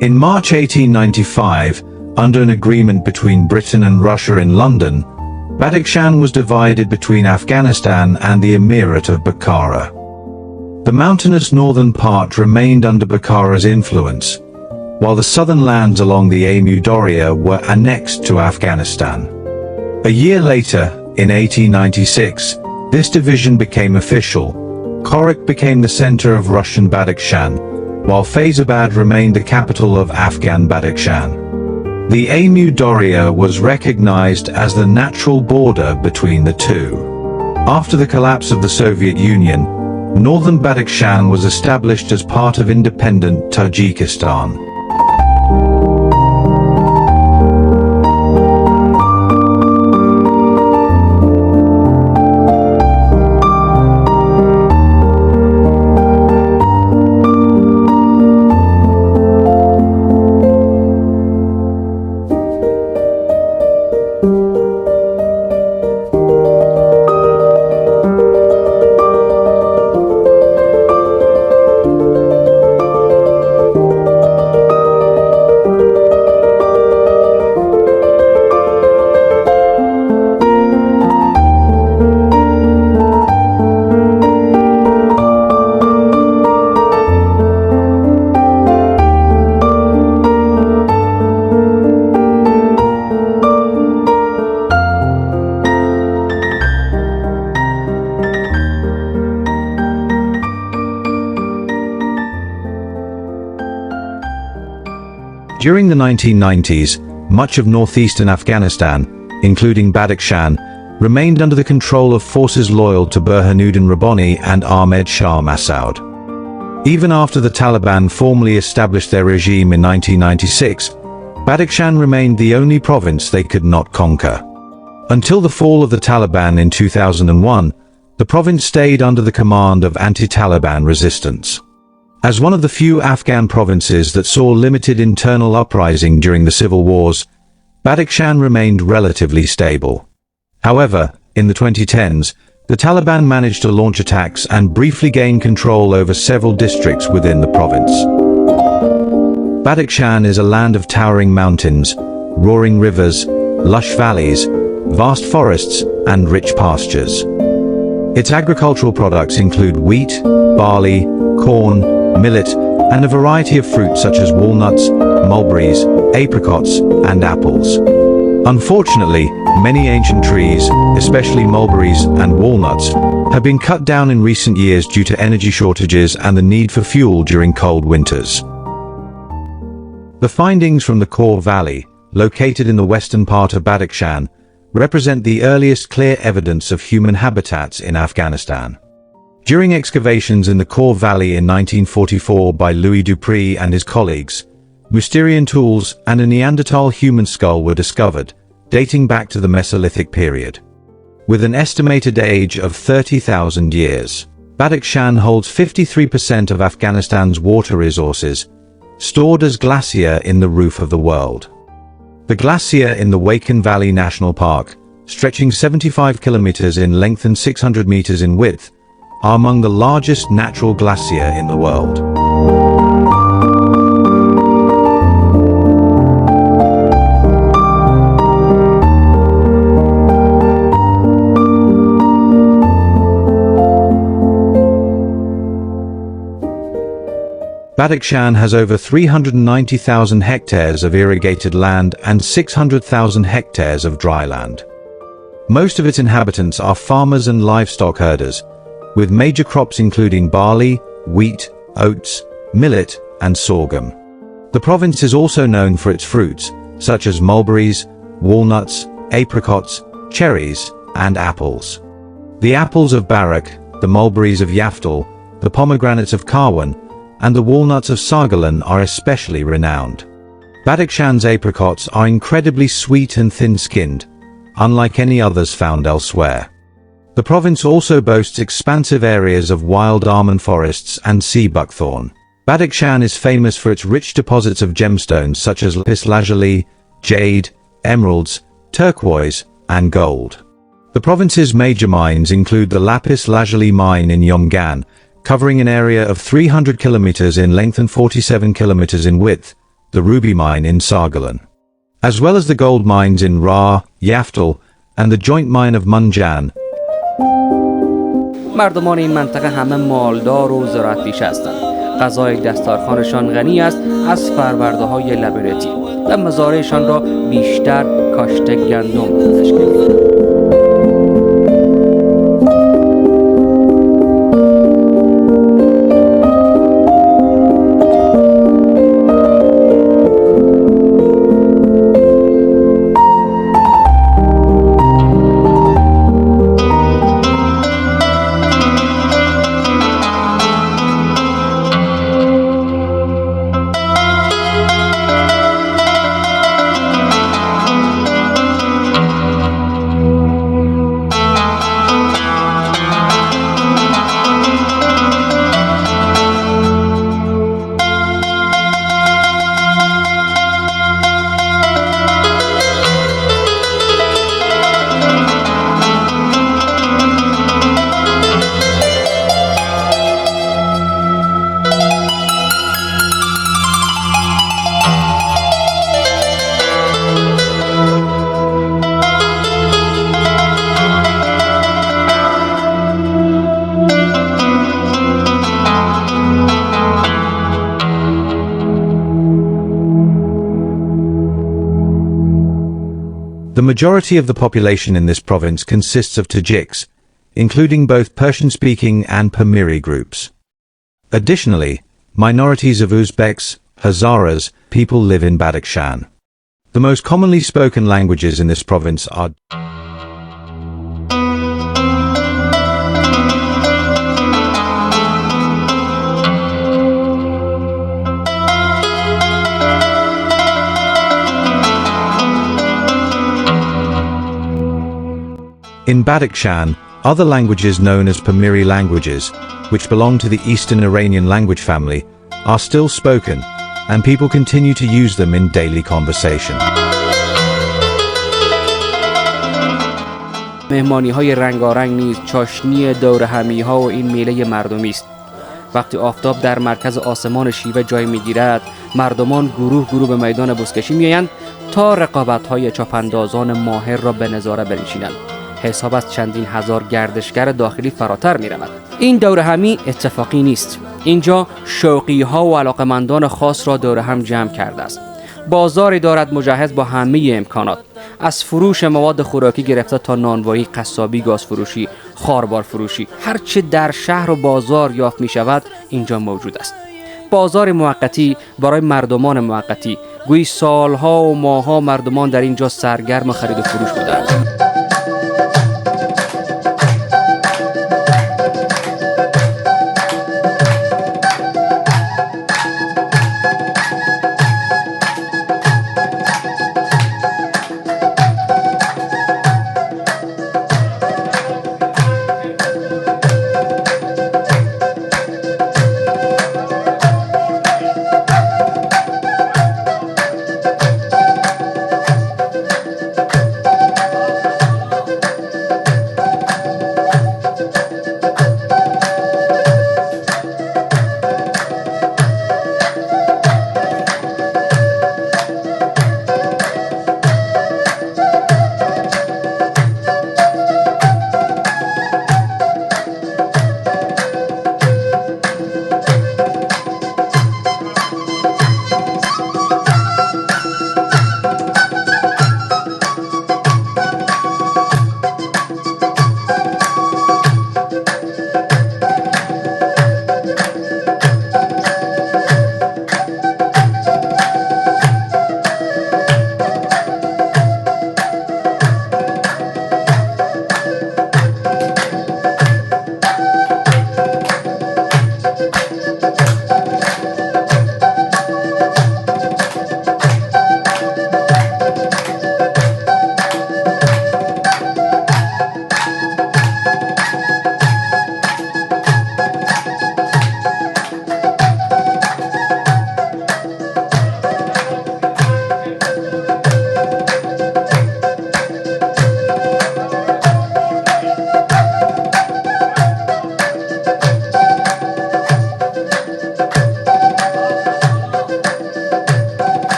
In March 1895, under an agreement between Britain and Russia in London, Badakhshan was divided between Afghanistan and the Emirate of Bukhara. The mountainous northern part remained under Bukhara's influence, while the southern lands along the Amu Darya were annexed to Afghanistan. A year later, in 1896, this division became official. Korak became the center of Russian Badakhshan, while Faizabad remained the capital of Afghan Badakhshan. The Amu Darya was recognized as the natural border between the two. After the collapse of the Soviet Union, northern Badakhshan was established as part of independent Tajikistan. During the 1990s, much of northeastern Afghanistan, including Badakhshan, remained under the control of forces loyal to Burhanuddin Rabbani and Ahmed Shah Massoud. Even after the Taliban formally established their regime in 1996, Badakhshan remained the only province they could not conquer. Until the fall of the Taliban in 2001, the province stayed under the command of anti-Taliban resistance. As one of the few Afghan provinces that saw limited internal uprising during the civil wars, Badakhshan remained relatively stable. However, in the 2010s, the Taliban managed to launch attacks and briefly gain control over several districts within the province. Badakhshan is a land of towering mountains, roaring rivers, lush valleys, vast forests, and rich pastures. Its agricultural products include wheat, barley, corn, millet, and a variety of fruits such as walnuts, mulberries, apricots, and apples. Unfortunately, many ancient trees, especially mulberries and walnuts, have been cut down in recent years due to energy shortages and the need for fuel during cold winters. The findings from the Khor Valley, located in the western part of Badakhshan, represent the earliest clear evidence of human habitats in Afghanistan. During excavations in the Khor Valley in 1944 by Louis Dupree and his colleagues, Mousterian tools and a Neanderthal human skull were discovered, dating back to the Mesolithic period. With an estimated age of 30,000 years, Badakhshan holds 53% of Afghanistan's water resources, stored as glacier in the roof of the world. The glacier in the Wakan Valley National Park, stretching 75 kilometers in length and 600 meters in width, are among the largest natural glacier in the world. Badakhshan has over 390,000 hectares of irrigated land and 600,000 hectares of dry land. Most of its inhabitants are farmers and livestock herders, with major crops including barley, wheat, oats, millet, and sorghum. The province is also known for its fruits, such as mulberries, walnuts, apricots, cherries, and apples. The apples of Barak, the mulberries of Yaftal, the pomegranates of Karwan, and the walnuts of Sargalan are especially renowned. Badakhshan's apricots are incredibly sweet and thin-skinned, unlike any others found elsewhere. The province also boasts expansive areas of wild almond forests and sea buckthorn. Badakhshan is famous for its rich deposits of gemstones such as lapis lazuli, jade, emeralds, turquoise, and gold. The province's major mines include the lapis lazuli mine in Yomgan, covering an area of 300 kilometers in length and 47 kilometers in width, the ruby mine in Sargalan, as well as the gold mines in Ra, Yaftal, and the joint mine of Munjan. مردمان این منطقه همه مالدار و زراعت‌پیشه هستند. غذای دستارخوانشان غنی است از فرورده‌های لبنیاتی و مزارعشان را بیشتر کاشت گندم تشکیل می‌دهد. The majority of the population in this province consists of Tajiks, including both Persian-speaking and Pamiri groups. Additionally, minorities of Uzbeks, Hazaras, people live in Badakhshan. The most commonly spoken languages in this province are In Badakhshan, other languages known as Pamiri languages, which belong to the Eastern Iranian language family, are still spoken, and people continue to use them in daily conversation. مهمانی‌های رنگارنگ نیز چاشنی دورهمی‌ها و این میله مردمی است. وقتی آفتاب در مرکز آسمان شیوه جای می‌گیرد، مردمان گروه به میدان بزکشی می‌آیند تا رقابت‌های چاپاندازان ماهر را به نظاره بنشینند. حساب از چندین هزار گردشگر داخلی فراتر می‌رود. این دورهمی اتفاقی نیست. اینجا شوقی‌ها و علاقمندان خاص را دور هم جمع کرده است. بازاری دارد مجهز با همه امکانات، از فروش مواد خوراکی گرفته تا نانوایی، قصابی، گاز فروشی، خاربار فروشی، هر چه در شهر و بازار یافت می‌شود اینجا موجود است. بازار موقتی برای مردمان موقتی، گویی سالها و ماه‌ها مردمان در اینجا سرگرم خرید و فروش بودند.